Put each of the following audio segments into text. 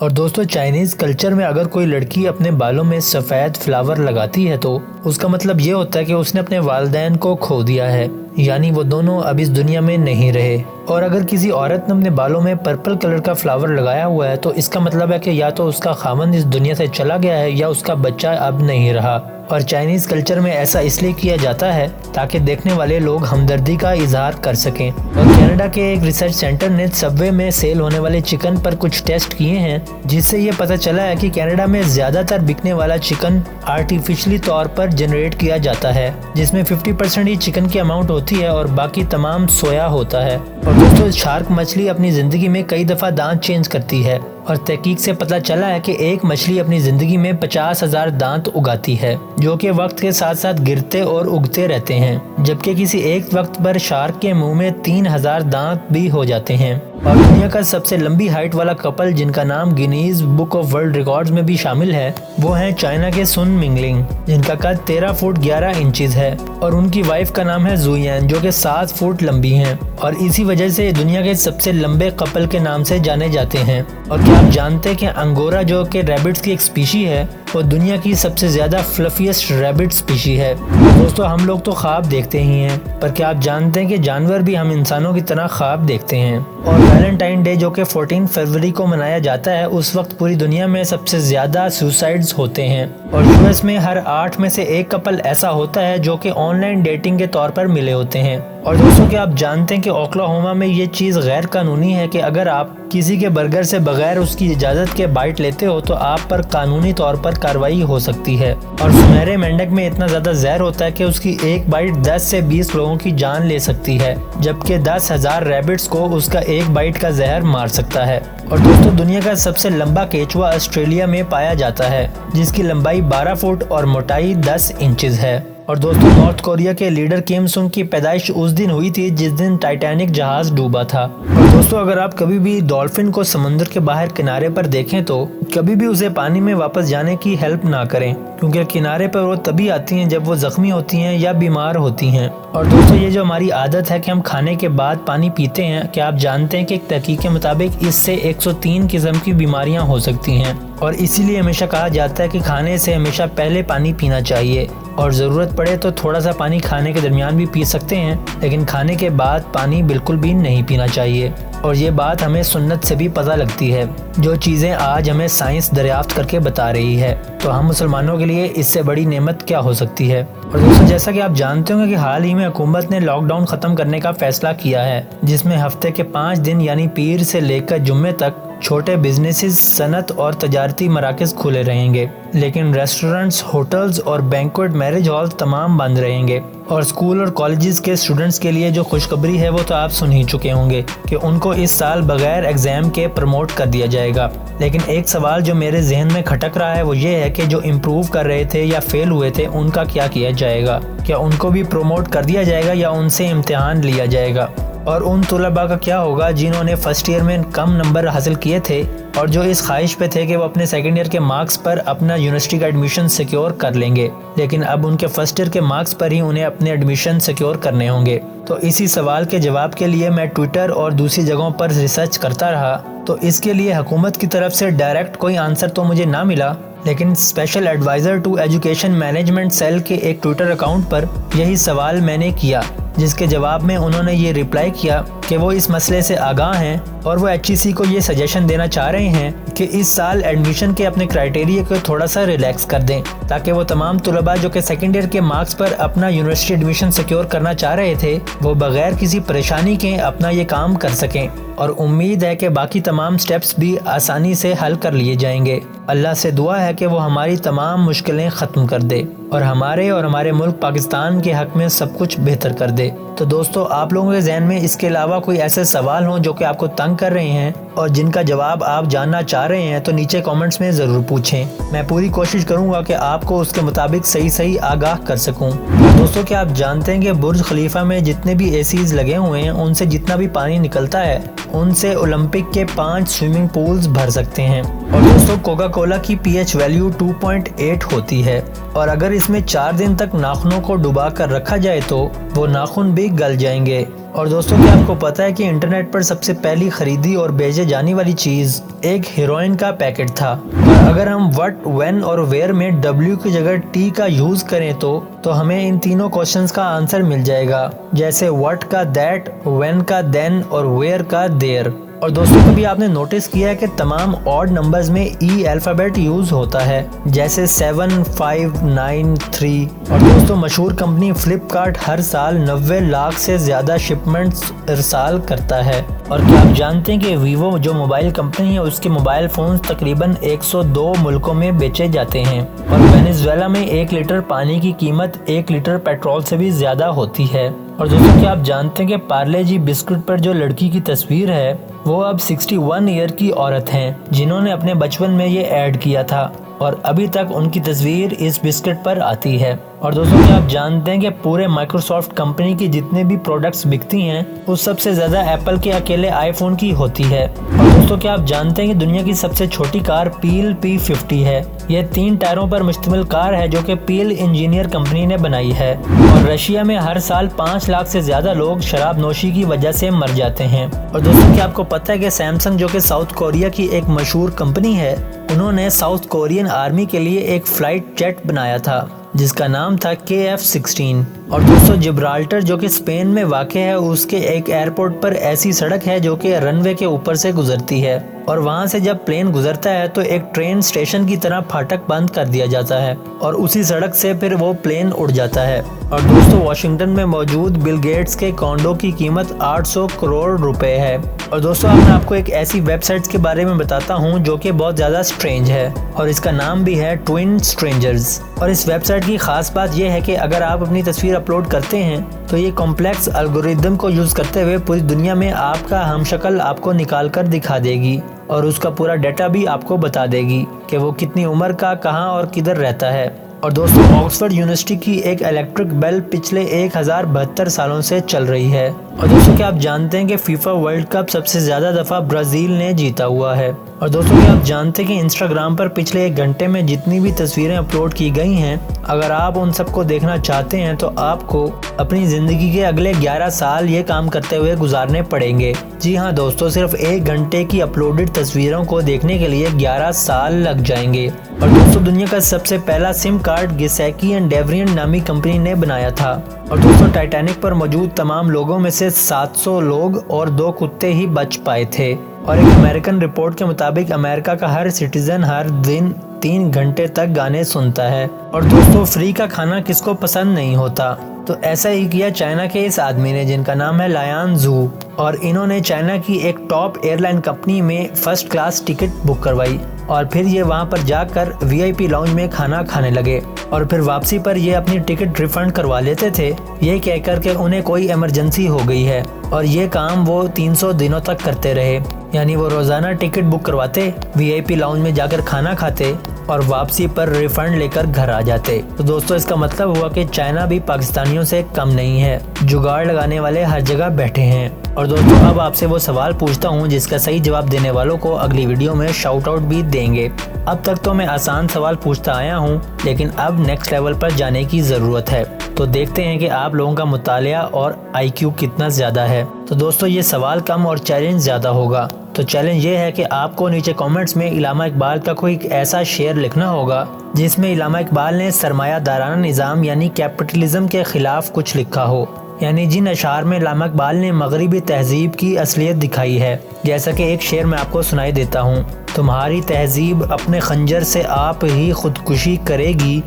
और दोस्तों Chinese culture में अगर कोई लड़की अपने बालों में सफ़ेद फ्लावर लगाती है तो उसका मतलब ये होता है कि उसने अपने वालिदैन को खो दिया है, यानी वो दोनों अब इस दुनिया में नहीं रहे। और अगर किसी औरत ने अपने बालों में पर्पल कलर का फ्लावर लगाया हुआ है तो इसका मतलब है कि या तो उसका खामन इस दुनिया से चला गया है या उसका बच्चा अब नहीं रहा। और चाइनीज़ कल्चर में ऐसा इसलिए किया जाता है ताकि देखने वाले लोग हमदर्दी का इजहार कर सकें। और कनाडा के एक रिसर्च सेंटर ने सबवे में सेल होने वाले चिकन पर कुछ टेस्ट किए हैं, जिससे ये पता चला है कि कनाडा में ज़्यादातर बिकने वाला चिकन आर्टिफिशियली तौर पर जनरेट किया जाता है, जिसमें 50% ही चिकन की अमाउंट होती है और बाकी तमाम सोया होता है। और दोस्तों शार्क मछली अपनी ज़िंदगी में कई दफ़ा दांत चेंज करती है और तहकीक से पता चला है कि एक मछली अपनी ज़िंदगी में 50,000 दांत उगाती है, जो कि वक्त के साथ साथ गिरते और उगते रहते हैं, जबकि किसी एक वक्त पर शार्क के मुंह में 3,000 दांत भी हो जाते हैं। और दुनिया का सबसे लंबी हाइट वाला कपल जिनका नाम Guinness book of world records में भी शामिल है वो हैं चाइना के सुन मिंगलिंग, जिनका कद 13 फुट 11 इंचेस है और उनकी वाइफ का नाम है जुयन जो कि 7 फुट लंबी हैं और इसी वजह से दुनिया के सबसे लंबे कपल के नाम से जाने जाते हैं। और क्या आप जानते हैं कि अंगोरा जो कि रैबिट्स की एक स्पीशी है वो दुनिया की सबसे ज्यादा फ्लफीएस्ट रैबिट स्पीशी है। दोस्तों हम लोग तो ख्वाब देखते ही हैं, पर क्या आप जानते हैं कि जानवर भी हम इंसानों की तरह ख्वाब देखते हैं। और वैलेंटाइन डे जो कि 14 फरवरी को मनाया जाता है उस वक्त पूरी दुनिया में सबसे ज्यादा सुसाइड्स होते हैं और यूएस में हर 8 में से 1 कपल ऐसा होता है जो कि ऑनलाइन डेटिंग के तौर पर मिले होते हैं। और दोस्तों क्या आप जानते हैं कि ओक्लाहोमा में ये चीज़ गैर कानूनी है कि अगर आप किसी के बर्गर से बगैर उसकी इजाज़त के बाइट लेते हो तो आप पर कानूनी तौर पर कार्रवाई हो सकती है। और सुनहरे मेंढक में इतना ज़्यादा जहर होता है कि उसकी एक बाइट 10 से 20 लोगों की जान ले सकती है, जबकि 10,000 रैबिट्स को उसका एक बाइट का जहर मार सकता है। और दोस्तों दुनिया का सबसे लंबा केचुआ ऑस्ट्रेलिया में पाया जाता है, जिसकी लंबाई 12 फुट और मोटाई 10 इंचेस है। और दोस्तों नॉर्थ कोरिया के लीडर किम सुंग की पैदाइश उस दिन हुई थी जिस दिन टाइटैनिक जहाज डूबा था। और दोस्तों अगर आप कभी भी डॉल्फिन को समुद्र के बाहर किनारे पर देखें तो कभी भी उसे पानी में वापस जाने की हेल्प ना करें, क्योंकि किनारे पर वो तभी आती हैं जब वो जख्मी होती हैं या बीमार होती हैं। और दोस्तों ये जो हमारी आदत है कि हम खाने के बाद पानी पीते हैं, क्या आप जानते हैं कि एक तहकीक के मुताबिक इससे 103 किस्म की बीमारियां हो सकती हैं और इसीलिए हमेशा कहा जाता है कि खाने से हमेशा पहले पानी पीना चाहिए और ज़रूरत पड़े तो थोड़ा सा पानी खाने के दरमियान भी पी सकते हैं, लेकिन खाने के बाद पानी बिल्कुल भी नहीं पीना चाहिए। और ये बात हमें सुन्नत से भी पता लगती है, जो चीज़ें आज हमें साइंस दरियाफ्त करके बता रही है। तो हम मुसलमानों के लिए इससे बड़ी नेमत क्या हो सकती है। और दोस्तों जैसा कि आप जानते होंगे कि हाल ही में हुकूमत ने लॉकडाउन ख़त्म करने का फैसला किया है, जिसमें हफ्ते के 5 दिन यानी पीर से लेकर जुम्मे तक छोटे बिजनेसेस, सनत और तजारती मराकज़ खुले रहेंगे, लेकिन रेस्टोरेंट्स, होटल्स और बैंक्वेट मैरिज हॉल तमाम बंद रहेंगे। और स्कूल और कॉलेजेस के स्टूडेंट्स के लिए जो खुशखबरी है वो तो आप सुन ही चुके होंगे कि उनको इस साल बगैर एग्ज़ाम के प्रमोट कर दिया जाएगा। लेकिन एक सवाल जो मेरे जहन में खटक रहा है वो ये है कि जो इम्प्रूव कर रहे थे या फेल हुए थे उनका क्या किया जाएगा। क्या उनको भी प्रमोट कर दिया जाएगा या उनसे इम्तिहान लिया जाएगा? और उन तलबा का क्या होगा जिन्होंने फर्स्ट ईयर में कम नंबर हासिल किए थे और जो इस ख्वाहिश पे थे कि वो अपने सेकेंड ईयर के मार्क्स पर अपना यूनिवर्सिटी का एडमिशन सिक्योर कर लेंगे, लेकिन अब उनके फर्स्ट ईयर के मार्क्स पर ही उन्हें अपने एडमिशन सिक्योर करने होंगे। तो इसी सवाल के जवाब के लिए मैं ट्विटर और दूसरी जगहों पर रिसर्च करता रहा, तो इसके लिए हुकूमत की तरफ से डायरेक्ट कोई आंसर तो मुझे ना मिला, लेकिन special adviser to education management cell के एक ट्विटर अकाउंट पर यही सवाल मैंने किया, जिसके जवाब में उन्होंने ये रिप्लाई किया कि वो इस मसले से आगाह हैं और वो HEC को ये सजेशन देना चाह रहे हैं कि इस साल एडमिशन के अपने क्राइटेरिया को थोड़ा सा रिलैक्स कर दें, ताकि वो तमाम तलबा जो कि सेकेंड ईयर के मार्क्स पर अपना यूनिवर्सिटी एडमिशन सिक्योर करना चाह रहे थे वो बगैर किसी परेशानी के अपना ये काम कर सकें। और उम्मीद है कि बाकी तमाम स्टेप्स भी आसानी से हल कर लिए जाएंगे। अल्लाह से दुआ है कि वो हमारी तमाम मुश्किलें ख़त्म कर दे और हमारे मुल्क पाकिस्तान के हक़ में सब कुछ बेहतर कर दे। तो दोस्तों आप लोगों के जहन में इसके अलावा कोई ऐसे सवाल हों जो कि आपको तंग कर रहे हैं और जिनका जवाब आप जानना चाह रहे हैं तो नीचे कमेंट्स में ज़रूर पूछें। मैं पूरी कोशिश करूंगा कि आपको उसके मुताबिक सही आगाह कर सकूं। दोस्तों क्या आप जानते हैं कि बुर्ज खलीफा में जितने भी एसीज लगे हुए हैं उनसे जितना भी पानी निकलता है उनसे ओलंपिक के 5 स्विमिंग पूल्स भर सकते हैं। और दोस्तों कोका कोला की pH वैल्यू 2.8 होती है और अगर इसमें 4 दिन तक नाखूनों को डुबा कर रखा जाए तो वो नाखून भी गल जाएंगे। और दोस्तों, क्या आपको पता है कि इंटरनेट पर सबसे पहली खरीदी और बेचे जाने वाली चीज एक हेरोइन का पैकेट था। और अगर हम व्हाट, व्हेन और वेयर में W की जगह T का यूज करें तो हमें इन तीनों क्वेश्चंस का आंसर मिल जाएगा, जैसे व्हाट का दैट, व्हेन का देन और वेयर का देयर। और दोस्तों, कभी आपने नोटिस किया है कि तमाम ऑड नंबर्स में E अल्फाबेट यूज होता है, जैसे 7, 5, 9, 3। और दोस्तों, मशहूर कंपनी फ्लिपकार्ट हर साल 90 लाख से ज्यादा शिपमेंट्स इरसाल करता है। और क्या आप जानते हैं कि वीवो जो मोबाइल कंपनी है उसके मोबाइल फोन तकरीबन 102 मुल्कों में बेचे जाते हैं। और वेनेजुएला में 1 लीटर पानी की कीमत 1 लीटर पेट्रोल से भी ज्यादा होती है। और दोस्तों, क्या आप जानते हैं कि पार्ले जी बिस्कुट पर जो लड़की की तस्वीर है वो अब 61 ईयर की औरत हैं, जिन्होंने अपने बचपन में ये ऐड किया था और अभी तक उनकी तस्वीर इस बिस्किट पर आती है। और दोस्तों, क्या आप जानते हैं कि पूरे माइक्रोसॉफ्ट कंपनी की जितने भी प्रोडक्ट्स बिकती हैं उस सबसे ज्यादा एप्पल के अकेले आईफोन की होती है। और दोस्तों, क्या आप जानते हैं कि दुनिया की सबसे छोटी कार पील P50 है। यह 3 टायरों पर मुश्तमिल कार है जो कि पील इंजीनियर कंपनी ने बनाई है। और रशिया में हर साल 5 लाख से ज्यादा लोग शराब नोशी की वजह से मर जाते हैं। और दोस्तों, क्या आपको पता है कि सैमसंग जो कि साउथ कोरिया की एक मशहूर कंपनी है, उन्होंने साउथ कोरियन आर्मी के लिए एक फ्लाइट जेट बनाया था जिसका नाम था KF-16। और दोस्तों, जिब्राल्टर जो कि स्पेन में वाक़ है, उसके एक एयरपोर्ट पर ऐसी सड़क है जो कि रनवे के ऊपर से गुजरती है और वहां से जब प्लेन गुजरता है तो एक ट्रेन स्टेशन की तरह फाटक बंद कर दिया जाता है और उसी सड़क से फिर वो प्लेन उड़ जाता है। और दोस्तों, वॉशिंगटन में मौजूद बिल गेट्स के कॉन्डो की कीमत 800 करोड़ रुपए है। और दोस्तों, अब मैं आपको एक ऐसी वेबसाइट के बारे में बताता हूँ जो कि बहुत ज़्यादा स्ट्रेंज है और इसका नाम भी है ट्विन स्ट्रेंजर्स। और इस वेबसाइट की खास बात यह है कि अगर आप अपनी तस्वीर अपलोड करते हैं तो ये कॉम्प्लेक्स एल्गोरिदम को यूज़ करते हुए पूरी दुनिया में आपका हमशक्ल आपको निकाल कर दिखा देगी और उसका पूरा डाटा भी आपको बता देगी कि वो कितनी उम्र का, कहाँ और किधर रहता है। और दोस्तों, ऑक्सफोर्ड यूनिवर्सिटी की एक इलेक्ट्रिक बेल पिछले 1072 सालों से चल रही है। और दोस्तों, क्या आप जानते हैं कि फीफा वर्ल्ड कप सबसे ज्यादा दफा ब्राजील ने जीता हुआ है। और दोस्तों, क्या आप जानते हैं कि इंस्टाग्राम पर पिछले 1 घंटे में जितनी भी तस्वीरें अपलोड की गई हैं, अगर आप उन सबको देखना चाहते हैं तो आपको अपनी जिंदगी के अगले 11 साल ये काम करते हुए गुजारने पड़ेंगे। जी हाँ दोस्तों, सिर्फ 1 घंटे की अपलोडेड तस्वीरों को देखने के लिए 11 साल लग जाएंगे। और दोस्तों, दुनिया का सबसे पहला सिम कार्ड गिसेकी एंड डेवरियन नामी कंपनी ने बनाया था। और दोस्तों, टाइटैनिक पर मौजूद तमाम लोगों में से 700 लोग और 2 कुत्ते ही बच पाए थे। और एक अमेरिकन रिपोर्ट के मुताबिक अमेरिका का हर सिटीजन हर दिन 3 घंटे तक गाने सुनता है। और दोस्तों, फ्री का खाना किसको पसंद नहीं होता, तो ऐसा ही किया चाइना के इस आदमी ने जिनका नाम है लायन जू। और इन्होंने चाइना की एक टॉप एयरलाइन कंपनी में फर्स्ट क्लास टिकट बुक करवाई और फिर ये वहां पर जाकर VIP लाउंज में खाना खाने लगे और फिर वापसी पर ये अपनी टिकट रिफंड करवा लेते थे, ये कहकर के उन्हें कोई इमरजेंसी हो गई है। और ये काम वो 300 दिनों तक करते रहे, यानी वो रोजाना टिकट बुक करवाते, VIP लाउंज में जाकर खाना खाते और वापसी पर रिफंड लेकर घर आ जाते। तो दोस्तों, इसका मतलब हुआ कि चाइना भी पाकिस्तानियों से कम नहीं है, जुगाड़ लगाने वाले हर जगह बैठे हैं। और दोस्तों, अब आपसे वो सवाल पूछता हूँ जिसका सही जवाब देने वालों को अगली वीडियो में शाउट आउट भी देंगे। अब तक तो मैं आसान सवाल पूछता आया हूँ, लेकिन अब नेक्स्ट लेवल पर जाने की जरूरत है। तो देखते हैं कि आप लोगों का मुतालिया और IQ कितना ज्यादा है। तो दोस्तों, ये सवाल कम और चैलेंज ज्यादा होगा। तो चैलेंज ये है कि आपको नीचे कमेंट्स में इलामा इकबाल का कोई ऐसा शेर लिखना होगा जिसमें इलामा इकबाल ने सरमायादाराना निज़ाम यानी कैपिटलिज्म के खिलाफ कुछ लिखा हो, यानी जिन अशार में इलामा इकबाल ने मगरिबी तहजीब की असलियत दिखाई है। जैसा कि एक शेर मैं आपको सुनाई देता हूँ, तुम्हारी तहजीब अपने खंजर से आप ही खुदकुशी करेगी,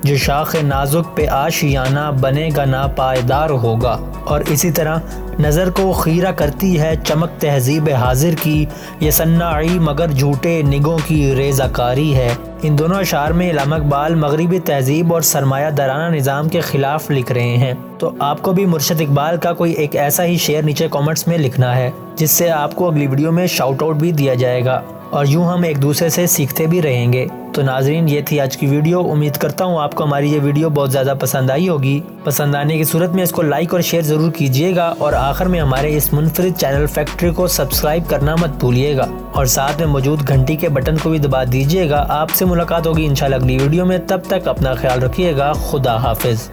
जो शाख नाजुक पे आशियाना बनेगा ना पायदार होगा। और इसी तरह नज़र को खीरा करती है चमक तहजीब हाजिर की, ये सन्नाई मगर झूठे निगों की रेज़ाकारी है। इन दोनों अशार में इलामा इकबाल मगरिबी तहजीब और सरमायादाराना निज़ाम के खिलाफ लिख रहे हैं। तो आपको भी मुर्शद इकबाल का कोई एक ऐसा ही शेर नीचे कमेंट्स में लिखना है जिससे आपको अगली वीडियो में शाउट आउट भी दिया जाएगा और यूं हम एक दूसरे से सीखते भी रहेंगे। तो नाजरीन, ये थी आज की वीडियो। उम्मीद करता हूँ आपको हमारी ये वीडियो बहुत ज़्यादा पसंद आई होगी। पसंद आने की सूरत में इसको लाइक और शेयर ज़रूर कीजिएगा और आखिर में हमारे इस मुनफरिद चैनल फैक्ट्री को सब्सक्राइब करना मत भूलिएगा और साथ में मौजूद घंटी के बटन को भी दबा दीजिएगा। आपसे मुलाकात होगी इंशाल्लाह अगली वीडियो में। तब तक अपना ख्याल रखिएगा। खुदा हाफिज।